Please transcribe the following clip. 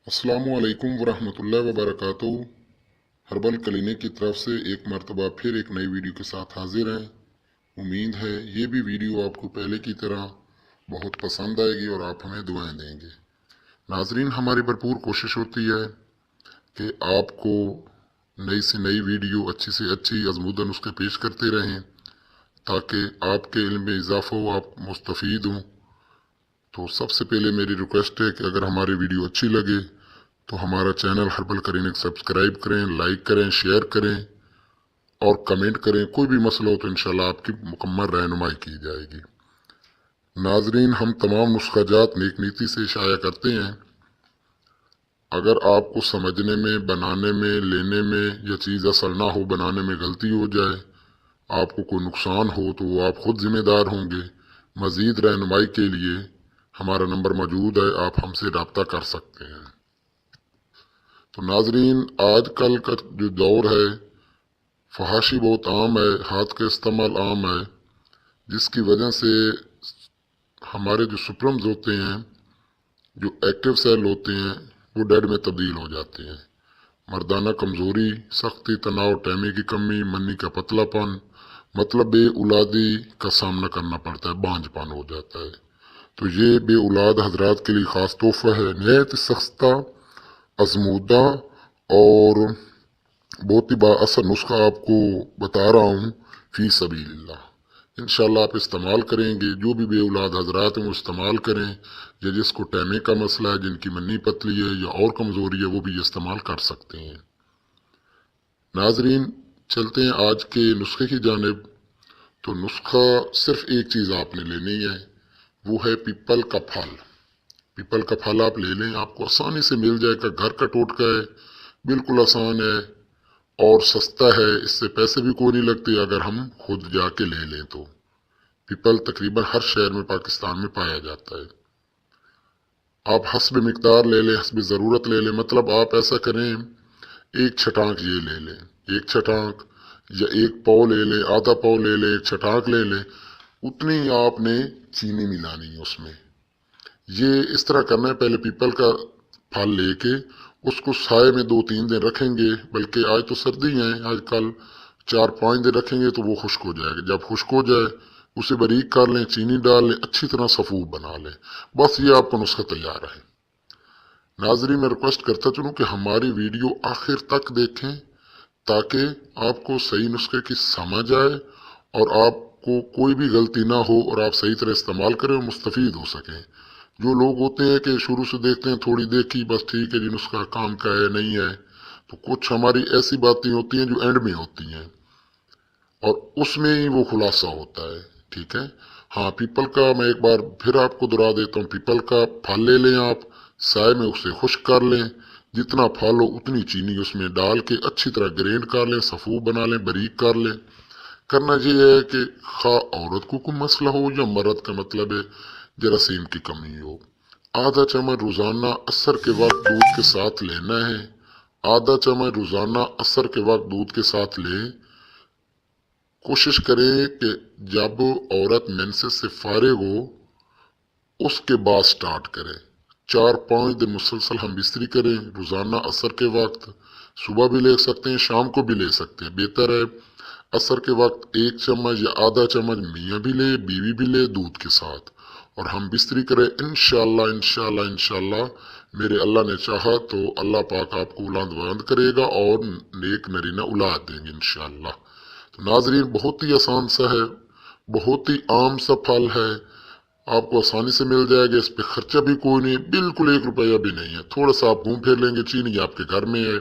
अस्सलामु अलैकुम वरहमतुल्लाहि वबरकातुहू। हर्बल क्लिनिक की तरफ से एक मरतबा फिर एक नई वीडियो के साथ हाजिर हैं। उम्मीद है ये भी वीडियो आपको पहले की तरह बहुत पसंद आएगी और आप हमें दुआएं देंगे। नाजरीन, हमारी भरपूर कोशिश होती है कि आपको नई से नई वीडियो, अच्छी से अच्छी आजमूदा नुस्खे पेश करते रहें ताकि आपके इल्म में इजाफा हो, आप मुस्तफ़ीद हों। तो सबसे पहले मेरी रिक्वेस्ट है कि अगर हमारी वीडियो अच्छी लगे तो हमारा चैनल हर्बल क्लिनिक सब्सक्राइब करें, लाइक करें, शेयर करें और कमेंट करें। कोई भी मसला हो तो इंशाल्लाह आपकी मुकम्मल रहनुमाई की जाएगी। नाजरीन, हम तमाम नुस्खाजात नेक नीति से शाया करते हैं। अगर आपको समझने में, बनाने में, लेने में यह चीज़ असल ना हो, बनाने में गलती हो जाए, आपको कोई नुकसान हो तो वो आप खुद जिम्मेदार होंगे। मज़ीद रहनुमाई के लिए हमारा नंबर मौजूद है, आप हमसे रब्ता कर सकते हैं। तो नाजरीन, आजकल का जो दौर है, फहाशी बहुत आम है, हाथ का इस्तेमाल आम है, जिसकी वजह से हमारे जो सुप्रम्स होते हैं, जो एक्टिव सेल होते हैं, वो डेड में तब्दील हो जाते हैं। मर्दाना कमज़ोरी, सख्ती, तनाव, टहमी की कमी, मन्नी का पतलापन, मतलब बे औलादी का सामना करना पड़ता है, बांझपन हो जाता है। तो ये बे औलाद हजरात के लिए ख़ास तोहफा है, नहायत सस्ता, आजमूदा और बहुत ही बाअसर नुस्खा आपको बता रहा हूँ फी सबीलिल्लाह। इंशाल्लाह आप इस्तेमाल करेंगे। जो भी बे औलाद हजरात हैं वो इस्तेमाल करें, या जिसको टहने का मसला है, जिनकी मन्नी पतली है या और कमज़ोरी है, वो भी इस्तेमाल कर सकते हैं। नाजरीन, चलते हैं आज के नुस्खे की जानिब। तो नुस्खा सिर्फ एक चीज़ आपने लेनी है, वो है पीपल का फल। पीपल का फल आप ले लें, आपको आसानी से मिल जाएगा। घर का टोटका है, बिल्कुल आसान है और सस्ता है। इससे पैसे भी कोई नहीं लगते अगर हम खुद जाके ले लें तो। पीपल तकरीबन हर शहर में पाकिस्तान में पाया जाता है। आप हस्ब मिकदार ले लें, हस्ब ज़रूरत ले लें। मतलब आप ऐसा करें, एक छटाक ये ले लें, एक छटाक या एक पाव ले लें, आधा पाव ले लें, एक छटाक ले लें। उतनी आपने चीनी मिलानी है उसमें। ये इस तरह करना है, पहले पीपल का फल लेके उसको साए में 2-3 दिन रखेंगे। बल्कि आज तो सर्दी है, आजकल 4-5 दिन रखेंगे तो वो खुश्क हो जाएगा। जब खुश्क हो जाए उसे बारीक कर लें, चीनी डाल लें, अच्छी तरह सफूफ बना लें। बस ये आपका नुस्खा तैयार है। नाजरीन, मैं रिक्वेस्ट करता चलूँ कि हमारी वीडियो आखिर तक देखें ताकि आपको सही नुस्खे की समझ आए और आपको कोई भी गलती ना हो और आप सही तरह इस्तेमाल करें और मुस्तफ़ीद हो सकें। जो लोग होते हैं कि शुरू से देखते हैं, थोड़ी देखी, बस ठीक है जी, नुस्खा काम का है नहीं है, तो कुछ हमारी ऐसी बातें होती हैं जो एंड में होती हैं और उसमें ही वो खुलासा होता है। ठीक है। हाँ, पीपल का मैं एक बार फिर आपको दोहरा देता हूँ। पीपल का फल ले लें आप, साए में उसे खुश्क कर लें। जितना फल हो उतनी चीनी उसमें डाल के अच्छी तरह ग्राइंड कर लें, सफूफ बना लें, बारीक कर लें। करना ये है कि खा औरत को कोई मसला हो या मर्द का, मतलब है जरासीम की कमी हो, आधा चम्मच रोजाना असर के वक्त दूध के साथ लेना है। आधा चम्मच रोजाना असर के वक्त दूध के साथ लें। कोशिश करें कि जब औरत मेंसेस से फारिग हो उसके बाद स्टार्ट करें। 4-5 दिन मुसलसल हम बिस्तरी करें रोजाना असर के वक्त। सुबह भी ले सकते हैं, शाम को भी ले सकते हैं। बेहतर है असर के वक्त 1 चम्मच या आधा चम्मच मियाँ भी ले, बीवी भी ले, दूध के साथ, और हम बिस्तरी करें। इंशाल्लाह इंशाल्लाह इंशाल्लाह मेरे अल्लाह ने चाहा तो अल्लाह पाक आपको औलाद करेगा और नेक नरीना औलाद देंगे इंशाल्लाह। तो नाजरीन, बहुत ही आसान सा है, बहुत ही आम सा फल है, आपको आसानी से मिल जाएगा। इस पे खर्चा भी कोई नहीं, बिल्कुल 1 रुपया भी नहीं है। थोड़ा सा आप घूम फिर लेंगे, चीनी आपके घर में है,